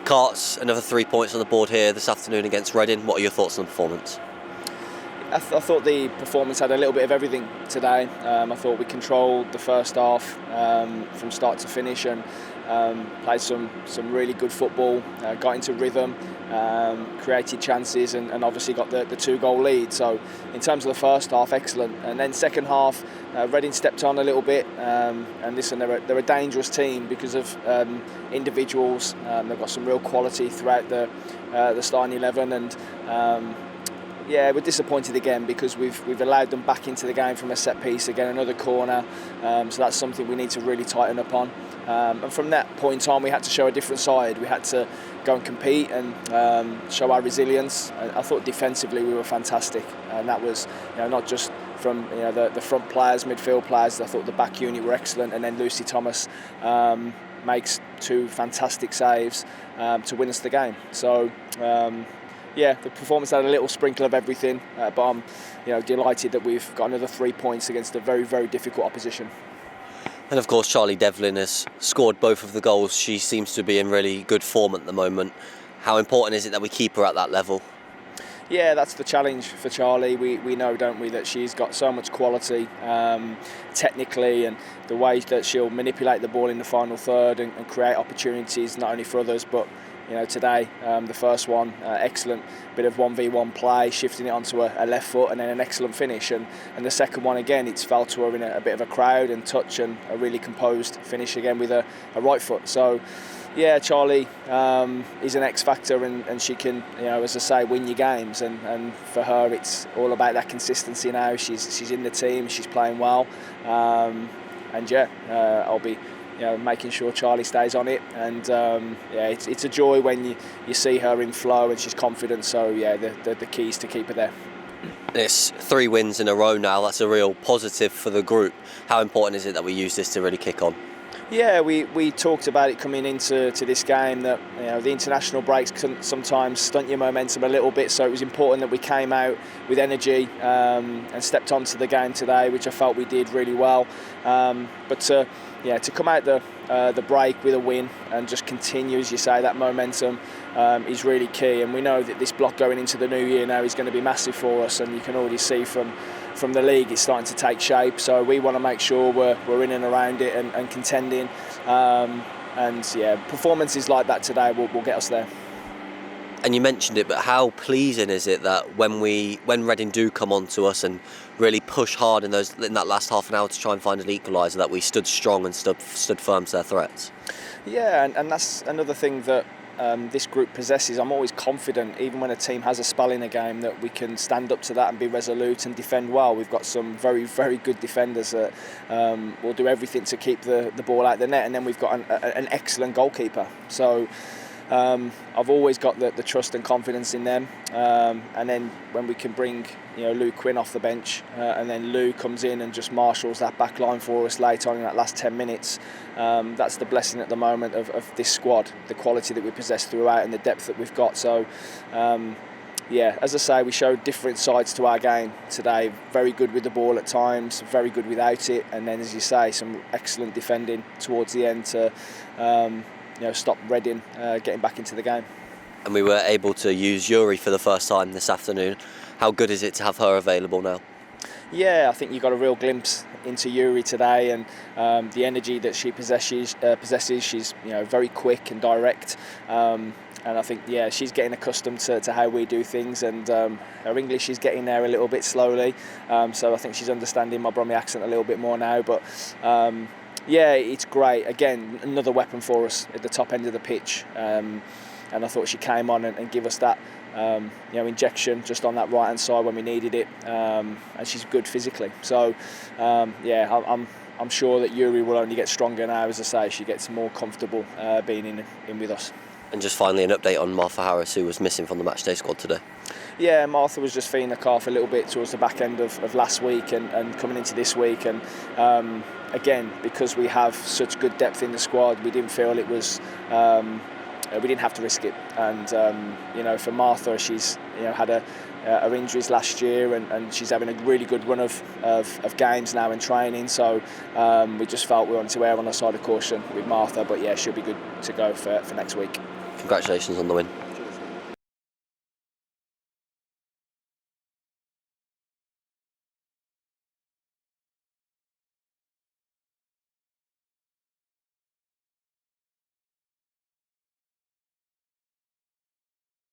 Carts, another 3 points on the board here this afternoon against Reading. What are your thoughts on the performance? I thought the performance had a little bit of everything today. I thought we controlled the first half from start to finish and played some really good football, got into rhythm, created chances and obviously got the 2-goal lead. So in terms of the first half, excellent. And then second half, Reading stepped on a little bit. And listen, they're a dangerous team because of individuals. They've got some real quality throughout the starting 11 and yeah, we're disappointed again because we've allowed them back into the game from a set piece again, another corner. So that's something we need to really tighten up on. And from that point on, we had to show a different side. We had to go and compete and show our resilience. I thought defensively we were fantastic, and that was not just from the front players, midfield players. I thought the back unit were excellent, and then Lucy Thomas makes 2 fantastic saves to win us the game. So. Yeah, the performance had a little sprinkle of everything, but I'm delighted that we've got another 3 points against a very, very difficult opposition. And of course, Charlie Devlin has scored both of the goals. She seems to be in really good form at the moment. How important is it that we keep her at that level? Yeah, that's the challenge for Charlie. We know, don't we, that she's got so much quality technically, and the way that she'll manipulate the ball in the final third and create opportunities not only for others but today, the first one, excellent bit of 1v1 play, shifting it onto a left foot and then an excellent finish. And the second one, again, it's fell to her in a bit of a crowd and touch and a really composed finish again with a right foot. So, yeah, Charlie is an X factor and she can, as I say, win your games. And for her, it's all about that consistency now. She's in the team, she's playing well. And yeah, I'll be making sure Charlie stays on it, and it's a joy when you see her in flow and she's confident. So yeah, the key is to keep her there. It's 3 wins in a row now. That's a real positive for the group. How important is it that we use this to really kick on? Yeah, we talked about it coming into this game that the international breaks can sometimes stunt your momentum a little bit, so it was important that we came out with energy and stepped onto the game today, which I felt we did really well. But to come out the break with a win and just continue, as you say, that momentum is really key. And we know that this block going into the new year now is going to be massive for us, and you can already see from the league it's starting to take shape. So we want to make sure we're in and around it and contending. And yeah, performances like that today will get us there. And you mentioned it, but how pleasing is it that when Reading do come on to us and really push hard in that last half an hour to try and find an equaliser, that we stood strong and stood firm to their threats? Yeah, and that's another thing that this group possesses. I'm always confident, even when a team has a spell in a game, that we can stand up to that and be resolute and defend well. We've got some very, very good defenders that will do everything to keep the ball out the net, and then we've got an excellent goalkeeper. So I've always got the trust and confidence in them, and then when we can bring Lou Quinn off the bench, and then Lou comes in and just marshals that back line for us late on in that last 10 minutes, that's the blessing at the moment of this squad, the quality that we possess throughout and the depth that we've got. So yeah, as I say, we showed different sides to our game today. Very good with the ball at times, very good without it, and then, as you say, some excellent defending towards the end to stop Reading getting back into the game. And we were able to use Yuri for the first time this afternoon. How good is it to have her available now? Yeah, I think you got a real glimpse into Yuri today, and the energy that she possesses. She's very quick and direct, and I think she's getting accustomed to how we do things, and her English is getting there a little bit slowly. So I think she's understanding my Bromley accent a little bit more now, but. Yeah, it's great. Again, another weapon for us at the top end of the pitch, and I thought she came on and give us that injection just on that right hand side when we needed it, and she's good physically. So I'm sure that Yuri will only get stronger now. As I say, she gets more comfortable being in with us. And just finally, an update on Martha Harris, who was missing from the matchday squad today. Yeah, Martha was just feeling the calf a little bit towards the back end of last week and coming into this week, and again, because we have such good depth in the squad, we didn't feel it was we didn't have to risk it. And for Martha, she's had her injuries last year, and she's having a really good run of games now in training. So we just felt we wanted to err on the side of caution with Martha, but yeah, she'll be good to go for next week. Congratulations on the win.